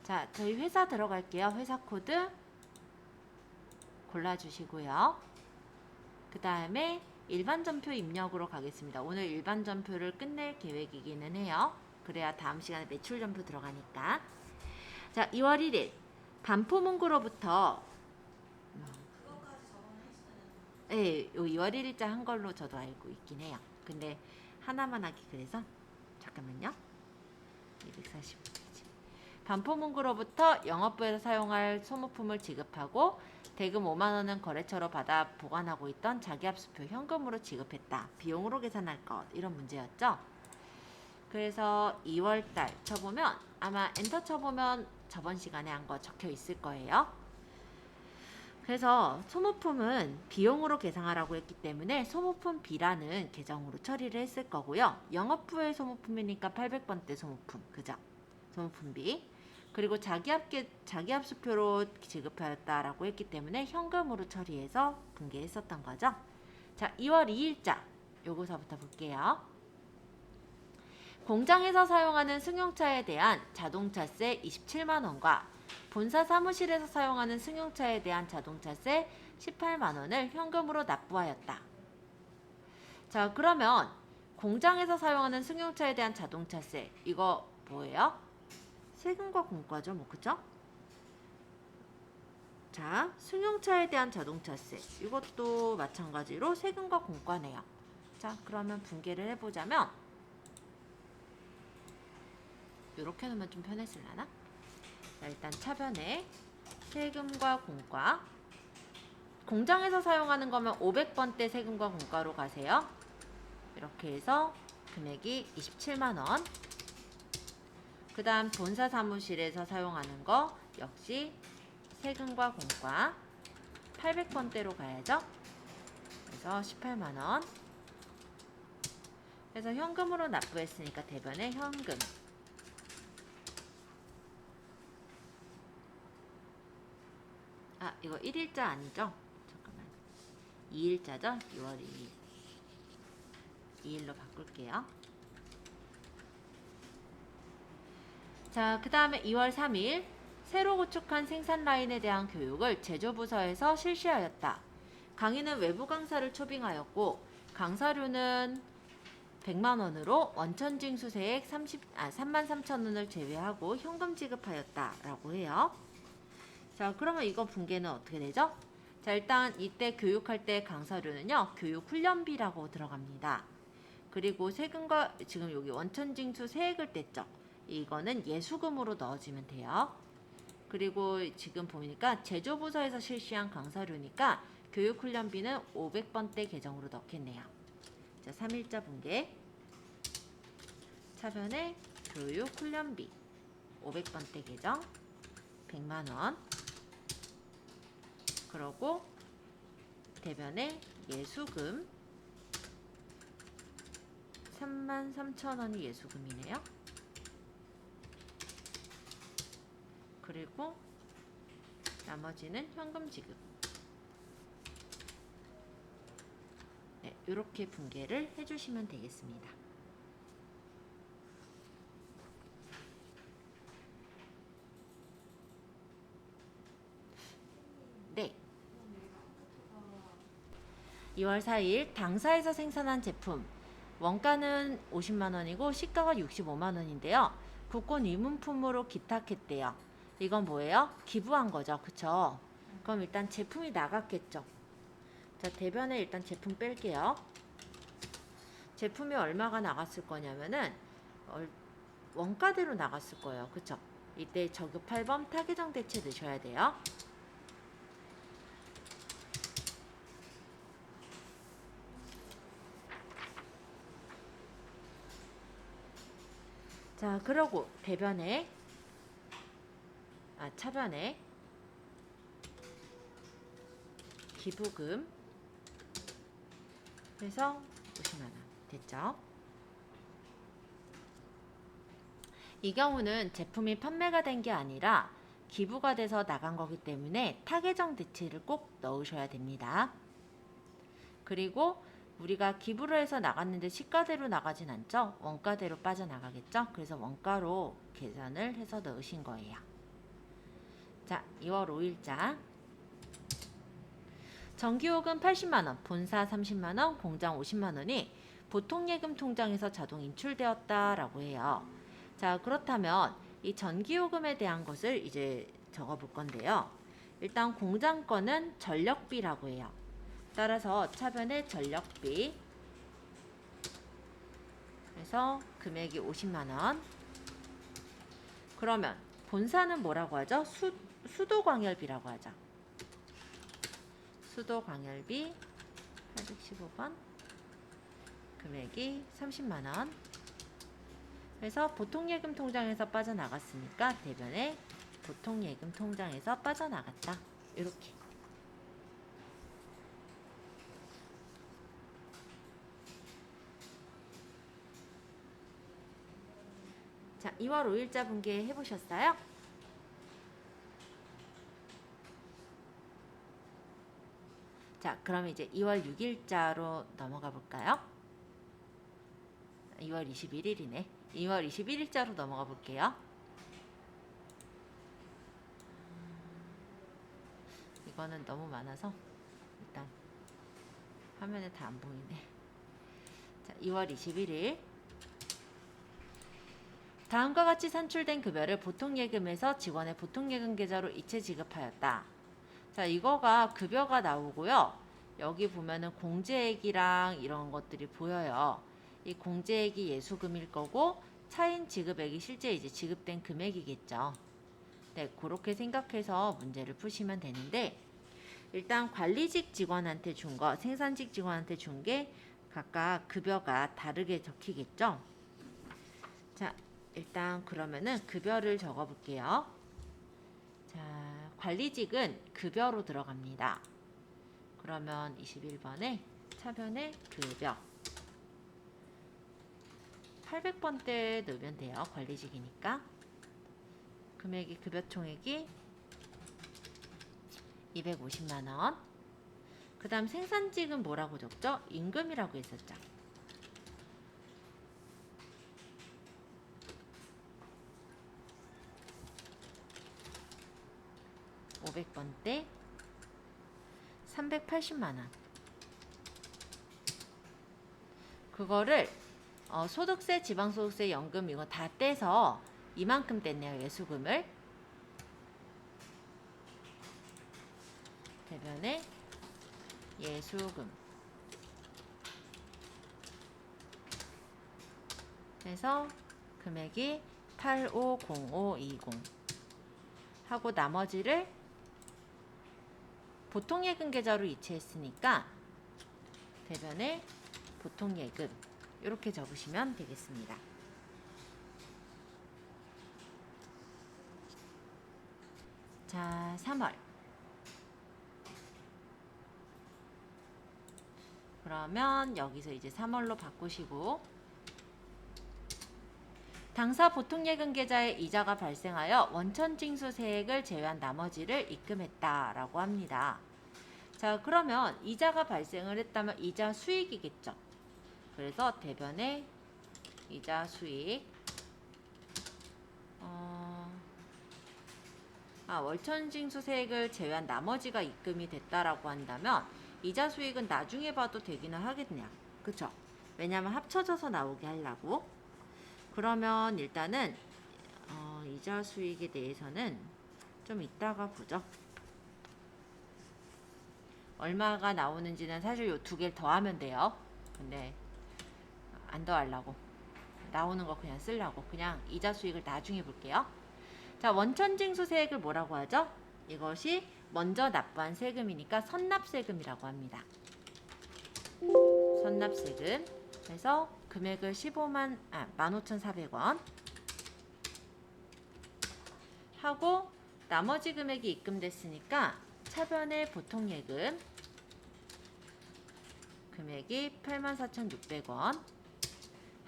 자, 저희 회사 들어갈게요. 회사 코드 골라주시고요. 그 다음에 일반 전표 입력으로 가겠습니다. 오늘 일반 전표를 끝낼 계획이기는 해요. 그래야 다음 시간에 매출 전표 들어가니까. 자, 2월 1일 반포문구로부터 네, 요 2월 1일자 한 걸로 저도 알고 있긴 해요. 근데 하나만 하기 그래서 잠깐만요. 245페이지. 반포문구로부터 영업부에서 사용할 소모품을 지급하고 대금 5만원은 거래처로 받아 보관하고 있던 자기압수표 현금으로 지급했다. 비용으로 계산할 것. 이런 문제였죠. 그래서 2월달 쳐보면 아마 엔터 쳐보면 저번 시간에 한 거 적혀 있을 거예요. 그래서 소모품은 비용으로 계산하라고 했기 때문에 소모품 B라는 계정으로 처리를 했을 거고요. 영업부의 소모품이니까 800번대 소모품, 그죠? 소모품 B. 그리고 자기압수표로 지급하였다라고 했기 때문에 현금으로 처리해서 분개했었던 거죠. 자, 2월 2일자 요거서부터 볼게요. 공장에서 사용하는 승용차에 대한 자동차세 27만원과 본사 사무실에서 사용하는 승용차에 대한 자동차세 18만원을 현금으로 납부하였다. 자, 그러면 공장에서 사용하는 승용차에 대한 자동차세 이거 뭐예요? 세금과 공과죠, 뭐 그죠? 자, 승용차에 대한 자동차세 이것도 마찬가지로 세금과 공과네요. 자, 그러면 분개를 해보자면 이렇게 놓으면 좀 편했을라나? 자, 일단 차변에 세금과 공과 공장에서 사용하는 거면 500번대 세금과 공과로 가세요. 이렇게 해서 금액이 27만원. 그 다음 본사 사무실에서 사용하는 거 역시 세금과 공과 800번대로 가야죠. 그래서 18만원. 그래서 현금으로 납부했으니까 대변에 현금. 아, 이거 1일자 아니죠? 잠깐만. 2일자죠? 6월 2일. 2일로 바꿀게요. 자, 그 다음에 2월 3일 새로 구축한 생산 라인에 대한 교육을 제조부서에서 실시하였다. 강의는 외부 강사를 초빙하였고 강사료는 100만원으로 원천징수세액 33,000원을 제외하고 현금 지급하였다 라고 해요. 자, 그러면 이거 분개는 어떻게 되죠? 자, 일단 이때 교육할 때 강사료는요 교육훈련비라고 들어갑니다. 그리고 세금과 지금 여기 원천징수 세액을 뗐죠. 이거는 예수금으로 넣어주면 돼요. 그리고 지금 보니까 제조부서에서 실시한 강사료니까 교육훈련비는 500번대 계정으로 넣겠네요. 자, 3일자 분개 차변에 교육훈련비 500번대 계정 100만원. 그러고 대변에 예수금 33,000원이 예수금이네요. 그리고 나머지는 현금 지급. 네, 이렇게 분개를 해주시면 되겠습니다. 네. 2월 4일 당사에서 생산한 제품 원가는 50만원이고 시가가 65만원인데요. 국권 위문품으로 기탁했대요. 이건 뭐예요? 기부한 거죠. 그쵸? 그럼 일단 제품이 나갔겠죠. 자, 대변에 일단 제품 뺄게요. 제품이 얼마가 나갔을 거냐면은 원가대로 나갔을 거예요. 그쵸? 이때 저급 8번 타계정 대체 넣으셔야 돼요. 자, 그러고 대변에 차변에 기부금 해서 50만원 됐죠? 이 경우는 제품이 판매가 된 게 아니라 기부가 돼서 나간 거기 때문에 타계정 대체를 꼭 넣으셔야 됩니다. 그리고 우리가 기부를 해서 나갔는데 시가대로 나가진 않죠? 원가대로 빠져나가겠죠? 그래서 원가로 계산을 해서 넣으신 거예요. 자, 2월 5일자. 정기요금 80만원, 본사 30만원, 공장 50만원이 보통예금 통장에서 자동 인출되었다라고 해요. 자, 그렇다면 이 전기요금에 대한 것을 이제 적어볼 건데요. 일단 공장 거는 전력비라고 해요. 따라서 차변에 전력비, 그래서 금액이 50만원. 그러면 본사는 뭐라고 하죠? 수도광열비라고 하죠. 수도광열비 815번, 금액이 30만원. 그래서 보통예금 통장에서 빠져나갔으니까 대변에 보통예금 통장에서 빠져나갔다. 이렇게. 자, 2월 5일자 분계 해보셨어요? 자, 그럼 이제 2월 6일자로 넘어가 볼까요? 2월 21일이네. 2월 21일자로 넘어가 볼게요. 이거는 너무 많아서 일단 화면에 다 안 보이네. 자, 2월 21일. 다음과 같이 산출된 급여를 보통예금에서 직원의 보통예금 계좌로 이체 지급하였다. 자, 이거가 급여가 나오고요. 여기 보면은 공제액이랑 이런 것들이 보여요. 이 공제액이 예수금일 거고 차인 지급액이 실제 이제 지급된 금액이겠죠. 네, 그렇게 생각해서 문제를 푸시면 되는데, 일단 관리직 직원한테 준 거, 생산직 직원한테 준 게 각각 급여가 다르게 적히겠죠. 자, 일단 그러면은 급여를 적어 볼게요. 자, 관리직은 급여로 들어갑니다. 그러면 21번에 차변에 급여 800번대 넣으면 돼요. 관리직이니까. 금액이 급여 총액이 250만원. 그 다음 생산직은 뭐라고 적죠? 임금이라고 했었죠. 500번대 380만원. 그거를 소득세, 지방소득세, 연금 이거 다 떼서 이만큼 뗐네요. 예수금을. 대변에 예수금. 그래서 금액이 850520 하고 나머지를 보통예금 계좌로 이체했으니까 대변에 보통예금 이렇게 적으시면 되겠습니다. 자, 3월. 그러면 여기서 이제 3월로 바꾸시고, 당사 보통예금 계좌에 이자가 발생하여 원천징수세액을 제외한 나머지를 입금했다라고 합니다. 자, 그러면 이자가 발생을 했다면 이자 수익이겠죠. 그래서 대변에 이자 수익. 월천징수세액을 제외한 나머지가 입금이 됐다라고 한다면 이자 수익은 나중에 봐도 되기는 하겠네요. 그쵸? 왜냐면 합쳐져서 나오게 하려고. 그러면 일단은 이자 수익에 대해서는 좀 이따가 보죠. 얼마가 나오는지는 사실 요 두 개를 더하면 돼요. 근데 안 더하려고. 나오는 거 그냥 쓰려고. 그냥 이자 수익을 나중에 볼게요. 자, 원천징수세액을 뭐라고 하죠? 이것이 먼저 납부한 세금이니까 선납세금이라고 합니다. 선납세금. 그래서 금액을 15,400원 하고 나머지 금액이 입금됐으니까 차변의 보통예금 금액이 84,600원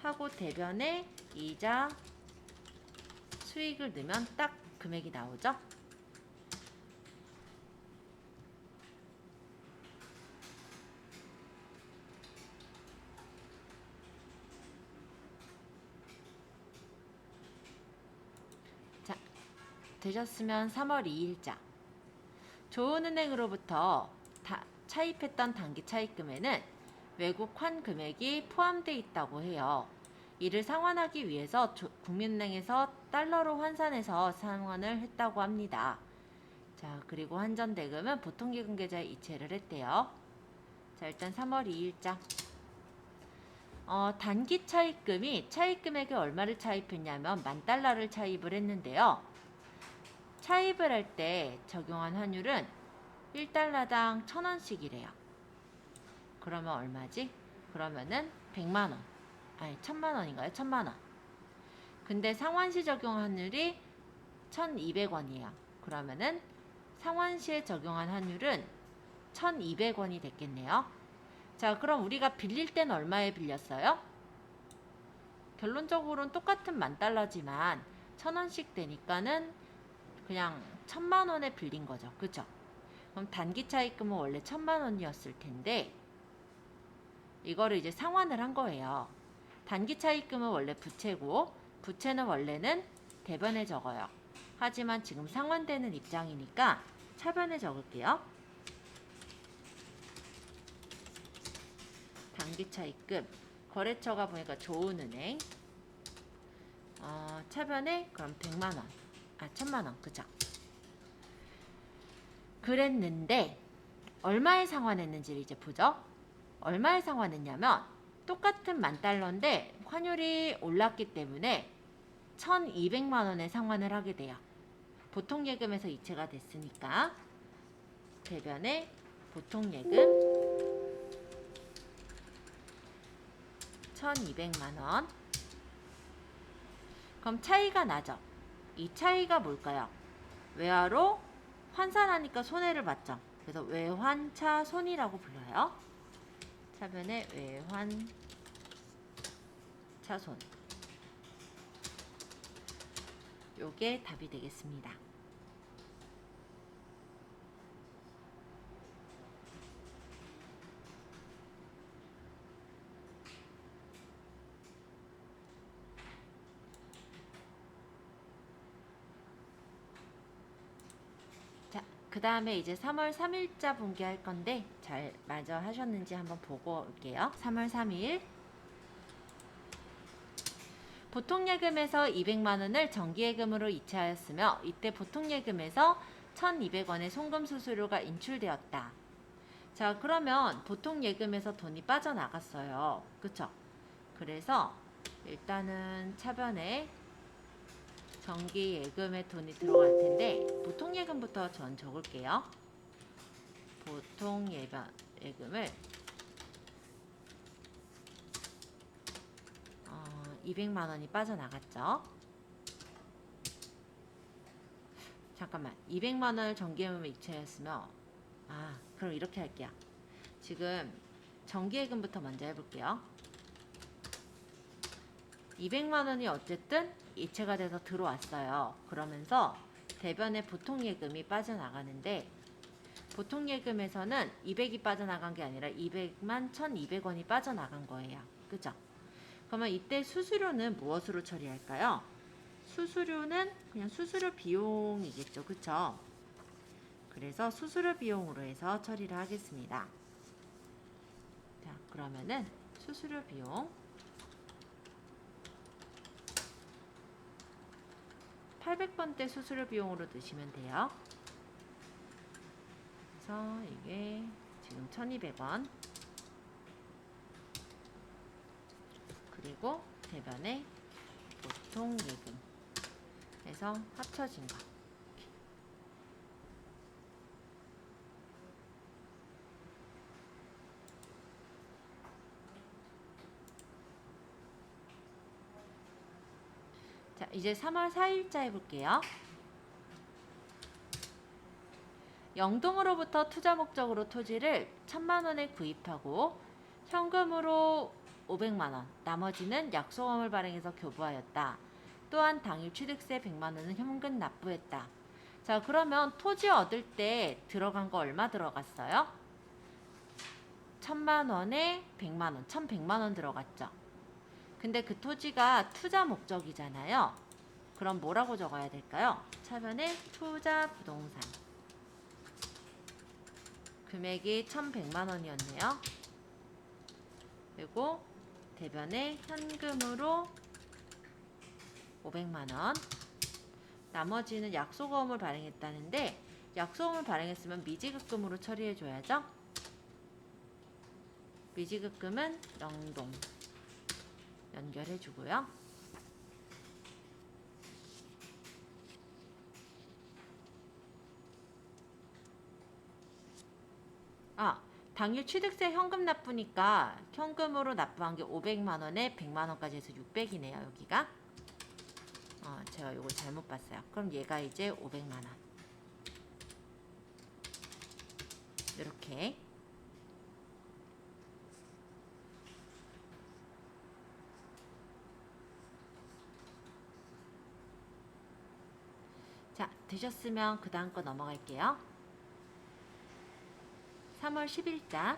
하고 대변에 이자 수익을 넣으면 딱 금액이 나오죠. 자, 되셨으면 3월 2일자. 조은은행으로부터 차입했던 단기 차입금에는 외국 환 금액이 포함되어 있다고 해요. 이를 상환하기 위해서 국민은행에서 달러로 환산해서 상환을 했다고 합니다. 자, 그리고 환전대금은 보통예금 계좌에 이체를 했대요. 자, 일단 3월 2일자. 단기 차입금이 차입금액에 얼마를 차입했냐면 $10,000를 차입을 했는데요. 차입을 할 때 적용한 환율은 1달러당 1,000원씩이래요. 그러면 얼마지? 그러면은 100만 원. 아니, 1,000만 원인가요? 1,000만 원. 근데 상환시 적용 환율이 1,200원이에요. 그러면은 상환시에 적용한 환율은 1,200원이 됐겠네요. 자, 그럼 우리가 빌릴 땐 얼마에 빌렸어요? 결론적으로는 똑같은 $10,000지만 1,000원씩 되니까는 그냥 1,000만 원에 빌린 거죠. 그죠? 그럼 단기 차입금은 원래 1,000만 원이었을 텐데 이거를 이제 상환을 한 거예요. 단기 차입금은 원래 부채고 부채는 원래는 대변에 적어요. 하지만 지금 상환되는 입장이니까 차변에 적을게요. 단기 차입금 거래처가 보니까 조은은행 차변에 그럼 100만 원 1,000만 원 그죠? 그랬는데 얼마에 상환했는지를 이제 보죠. 얼마에 상환했냐면 똑같은 $10,000인데 환율이 올랐기 때문에 1,200만 원에 상환을 하게 돼요. 보통예금에서 이체가 됐으니까 대변에 보통예금 1,200만 원. 그럼 차이가 나죠. 이 차이가 뭘까요? 외화로 환산하니까 손해를 봤죠. 그래서 외환차손이라고 불러요. 차변에 외환차손. 요게 답이 되겠습니다. 자, 그 다음에 이제 3월 3일자 분기할 건데 잘 마저 하셨는지 한번 보고 올게요. 3월 3일 보통예금에서 200만 원을 정기예금으로 이체하였으며 이때 보통예금에서 1,200원의 송금 수수료가 인출되었다. 자, 그러면 보통예금에서 돈이 빠져나갔어요. 그쵸? 그래서 일단은 차변에 정기예금에 돈이 들어갈 텐데 보통예금부터 전 적을게요. 보통예금을 200만 원이 빠져나갔죠. 잠깐만, 200만 원을 정기예금에 이체했으며 그럼 이렇게 할게요. 지금 정기예금부터 먼저 해볼게요. 200만 원이 어쨌든 이체가 돼서 들어왔어요. 그러면서 대변에 보통예금이 빠져나가는데 보통예금에서는 200이 빠져나간 게 아니라 200만 1,200원이 빠져나간 거예요. 그죠? 그러면 이때 수수료는 무엇으로 처리할까요? 수수료는 그냥 수수료 비용이겠죠. 그쵸? 그래서 수수료 비용으로 해서 처리를 하겠습니다. 자, 그러면은 수수료 비용 800번대 수수료 비용으로 넣으시면 돼요. 그래서 이게 지금 1,200원 그리고 대변에 보통예금 해서 합쳐진 거. 자, 이제 3월 4일자 해볼게요. 영동으로부터 투자 목적으로 토지를 1,000만 원에 구입하고 현금으로 500만 원, 나머지는 약속금을 발행해서 교부하였다. 또한 당일 취득세 100만 원은 현금 납부했다. 자, 그러면 토지 얻을 때 들어간 거 얼마 들어갔어요? 1,000만 원에 100만 원, 1,100만 원 들어갔죠. 근데 그 토지가 투자 목적이잖아요. 그럼 뭐라고 적어야 될까요? 차변에 투자 부동산. 금액이 1,100만 원이었네요. 그리고 대변에 현금으로 500만 원. 나머지는 약소거금을 발행했다는데 약소거금을 발행했으면 미지급금으로 처리해 줘야죠. 미지급금은 영동 연결해 주고요. 당일 취득세 현금 납부니까 현금으로 납부한 게 500만 원에 100만 원까지 해서 600이네요. 여기가. 제가 이거 잘못 봤어요. 그럼 얘가 이제 500만 원. 이렇게. 자, 되셨으면 그 다음 거 넘어갈게요. 3월 10일자.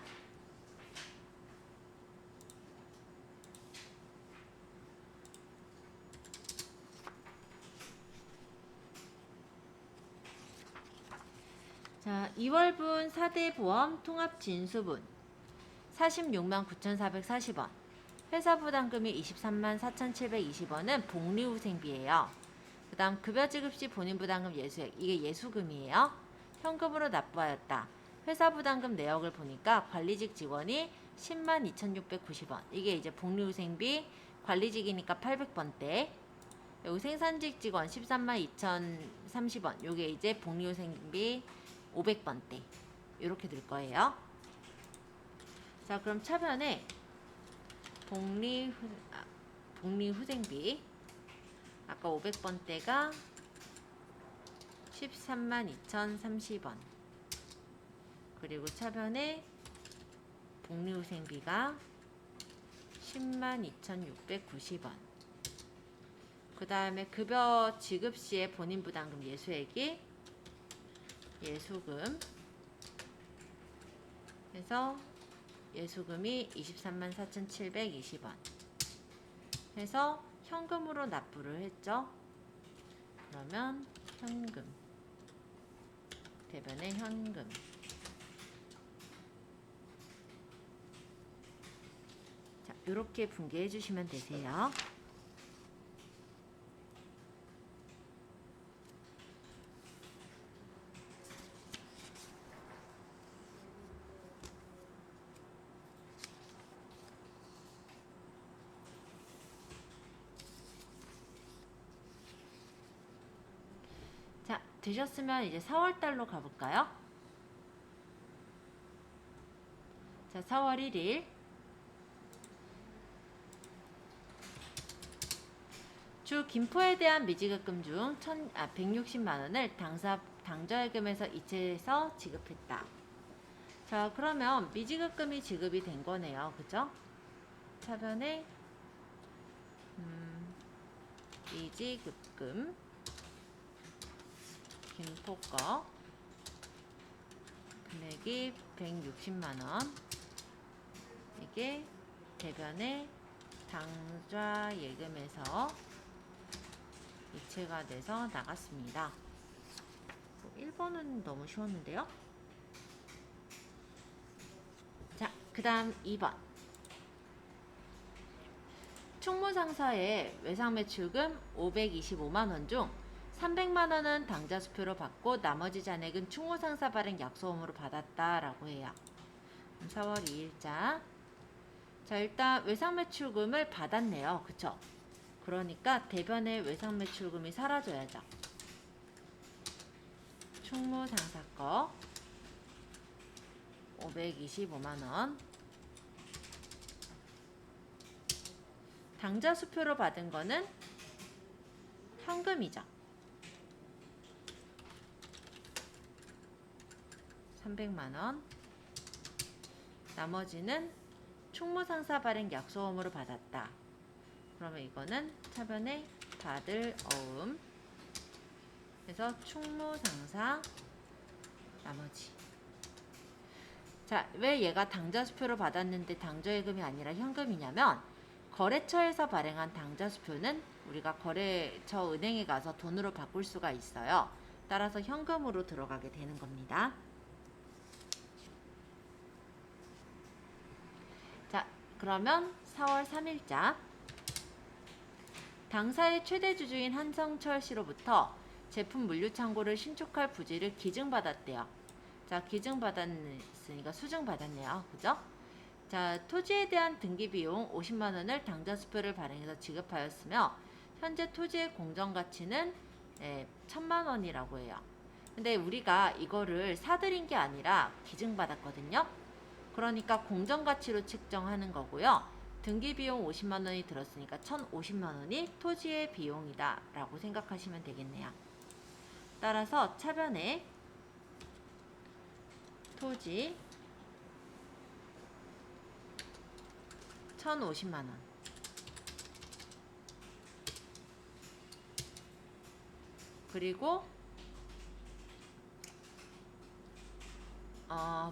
자, 2월분 4대 보험 통합 진수분 46만 9,440원. 회사 부담금이 23만 4,720원은 복리후생비예요. 그 다음 급여 지급 시 본인 부담금 예수액. 이게 예수금이에요. 현금으로 납부하였다. 회사 부담금 내역을 보니까 관리직 직원이 10만 2,690원. 이게 이제 복리후생비 관리직이니까 800번대. 여기 생산직 직원 13만 2,030원. 요게 이제 복리후생비 500번대. 이렇게 될 거예요. 자, 그럼 차변에 복리후생비 아까 500번대가 13만 2,030원. 그리고 차변에 복리후생비가 10만 2,690원. 그 다음에 급여 지급 시에 본인 부담금 예수액이 예수금 해서 예수금이 23만 4,720원 해서 현금으로 납부를 했죠. 그러면 현금 대변에 현금. 자, 이렇게 분개해 주시면 되세요. 자, 되셨으면 이제 4월달로 가볼까요? 자, 4월 1일 주 김포에 대한 미지급금 중 160만원을 당저해금에서 이체해서 지급했다. 자, 그러면 미지급금이 지급이 된 거네요. 그죠? 차변에 미지급금 김포 거 금액이 160만원. 이게 대변에 당좌예금에서 이체가 돼서 나갔습니다. 1번은 너무 쉬웠는데요. 자, 그 다음 2번. 충무상사의 외상매출금 525만원 중 300만원은 당좌수표로 받고 나머지 잔액은 충무상사 발행 약소금으로 받았다라고 해요. 4월 2일자. 자, 일단 외상매출금을 받았네요. 그쵸? 그러니까 대변에 외상매출금이 사라져야죠. 충무상사 거 525만원. 당좌수표로 받은 거는 현금이죠. 300만원. 나머지는 충무상사 발행 약소금으로 받았다. 그러면 이거는 차변에 받을 어음 그래서 충무상사 나머지. 자, 왜 얘가 당좌수표로 받았는데 당저예금이 아니라 현금이냐면 거래처에서 발행한 당좌수표는 우리가 거래처 은행에 가서 돈으로 바꿀 수가 있어요. 따라서 현금으로 들어가게 되는 겁니다. 자, 그러면 4월 3일자 당사의 최대 주주인 한성철 씨로부터 제품 물류 창고를 신축할 부지를 기증받았대요. 자, 기증받았으니까 수증받았네요. 그죠? 자, 토지에 대한 등기 비용 50만 원을 당좌 수표를 발행해서 지급하였으며 현재 토지의 공정 가치는 1,000만 원이라고 해요. 근데 우리가 이거를 사들인 게 아니라 기증받았거든요. 그러니까 공정 가치로 측정하는 거고요. 등기 비용 50만 원이 들었으니까 1,050만 원이 토지의 비용이다 라고 생각하시면 되겠네요. 따라서 차변에 토지 1,050만 원 그리고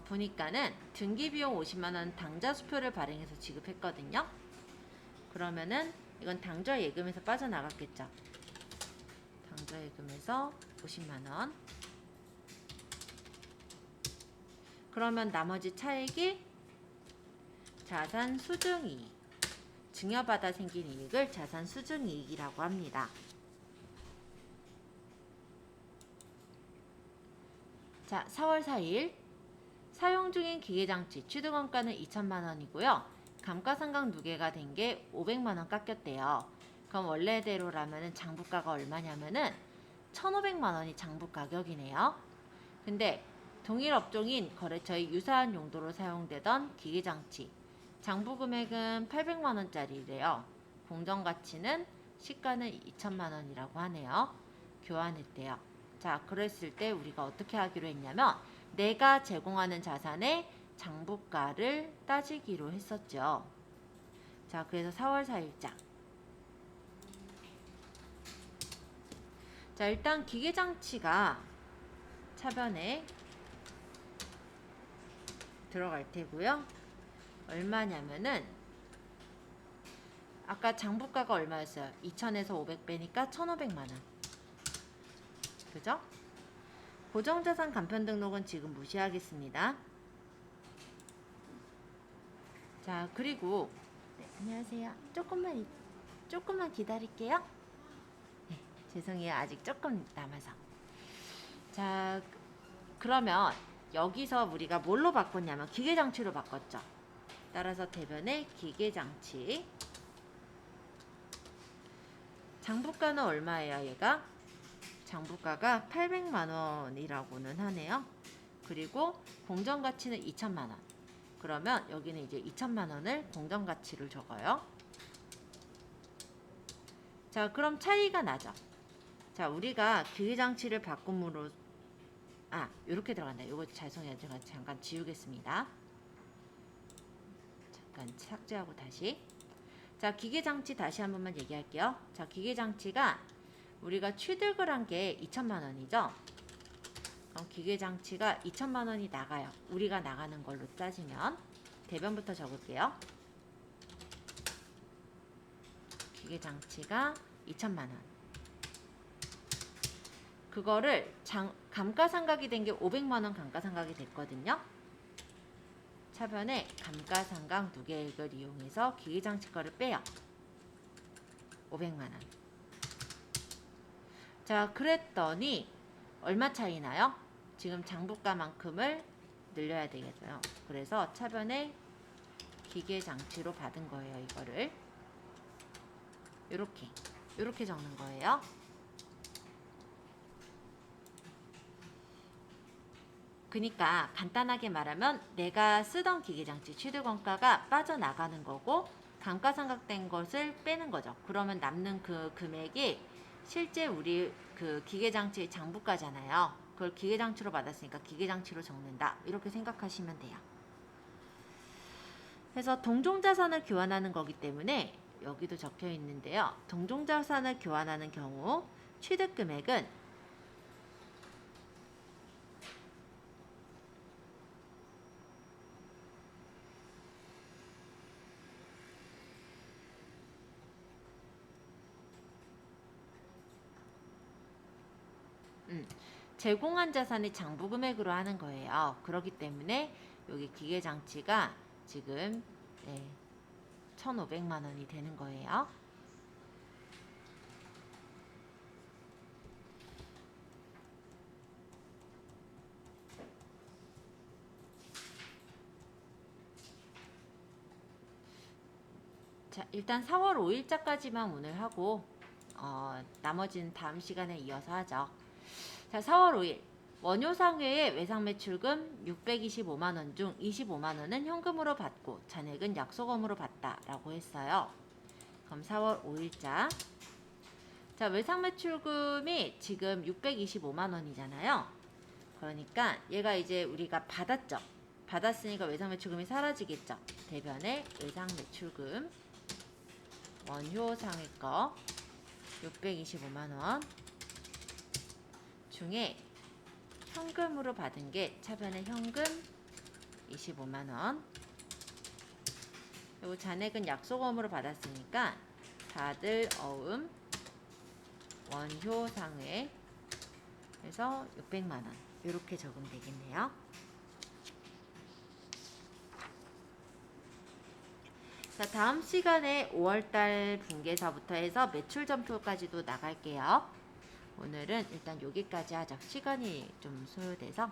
보니까는 등기비용 50만 원 당좌 수표를 발행해서 지급했거든요. 그러면은 이건 당좌 예금에서 빠져나갔겠죠. 당좌 예금에서 50만 원. 그러면 나머지 차액이 자산 수증이익. 증여받아 생긴 이익을 자산 수증이익이라고 합니다. 자, 4월 4일 사용 중인 기계장치 취득원가는 2천만 원이고요. 감가상각 누계가 된 게 500만 원 깎였대요. 그럼 원래대로라면은 장부가가 얼마냐면은 1,500만 원이 장부 가격이네요. 근데 동일 업종인 거래처의 유사한 용도로 사용되던 기계장치 장부 금액은 800만 원짜리래요. 공정 가치는 시가는 2천만 원이라고 하네요. 교환했대요. 자, 그랬을 때 우리가 어떻게 하기로 했냐면 내가 제공하는 자산의 장부가를 따지기로 했었죠. 자, 그래서 4월 4일자. 자, 일단 기계장치가 차변에 들어갈 테고요. 얼마냐면은 아까 장부가가 얼마였어요? 2,000에서 500 빼니까 1,500만 원. 그죠? 고정자산 간편 등록은 지금 무시하겠습니다. 자, 그리고 안녕하세요. 조금만 기다릴게요. 네, 죄송해요. 아직 조금 남아서. 자, 그러면 여기서 우리가 뭘로 바꿨냐면 기계장치로 바꿨죠. 따라서 대변에 기계장치. 장부가는 얼마예요, 얘가? 장부가가 800만 원이라고는 하네요. 그리고 공정가치는 2천만 원. 그러면 여기는 이제 2천만 원을 공정가치를 적어요. 자, 그럼 차이가 나죠. 자, 우리가 기계장치를 바꿈으로 이렇게 들어간다. 이거 죄송해요. 제가 잠깐 지우겠습니다. 잠깐 삭제하고 다시. 자, 기계장치 다시 한 번만 얘기할게요. 자, 기계장치가 우리가 취득을 한 게 2천만 원이죠. 그럼 기계장치가 2천만 원이 나가요. 우리가 나가는 걸로 따지면 대변부터 적을게요. 기계장치가 2천만 원. 그거를 감가상각이 된 게 500만 원 감가상각이 됐거든요. 차변에 감가상각 누계액을 이용해서 기계장치가를 빼요. 500만 원. 자, 그랬더니 얼마 차이 나요? 지금 장부가만큼을 늘려야 되겠어요. 그래서 차변에 기계장치로 받은 거예요. 이거를 이렇게 적는 거예요. 그러니까 간단하게 말하면 내가 쓰던 기계장치 취득원가가 빠져나가는 거고 감가상각된 것을 빼는 거죠. 그러면 남는 그 금액이 실제 우리 그 기계장치의 장부가잖아요. 그걸 기계장치로 받았으니까 기계장치로 적는다. 이렇게 생각하시면 돼요. 그래서 동종자산을 교환하는 거기 때문에 여기도 적혀 있는데요. 동종자산을 교환하는 경우 취득금액은 제공한 자산이 장부 금액으로 하는 거예요. 그렇기 때문에 여기 기계장치가 지금 1,500만 원이 되는 거예요. 자, 일단 4월 5일자까지만 오늘 하고 나머지는 다음 시간에 이어서 하죠. 자, 4월 5일 원효상회의 외상매출금 625만원 중 25만원은 현금으로 받고 잔액은 약속금으로 받다라고 했어요. 그럼 4월 5일자 자, 외상매출금이 지금 625만원이잖아요. 그러니까 얘가 이제 우리가 받았죠. 받았으니까 외상매출금이 사라지겠죠. 대변의 외상매출금 원효상회 거 625만원 중에 현금으로 받은 게 차변의 현금 25만원 그리고 잔액은 약속금으로 받았으니까 다들 어음 원효상회 그래서 600만원 이렇게 적용되겠네요. 자, 다음 시간에 5월달 분계사부터 해서 매출 점표까지도 나갈게요. 오늘은 일단 여기까지 하죠. 시간이 좀 소요돼서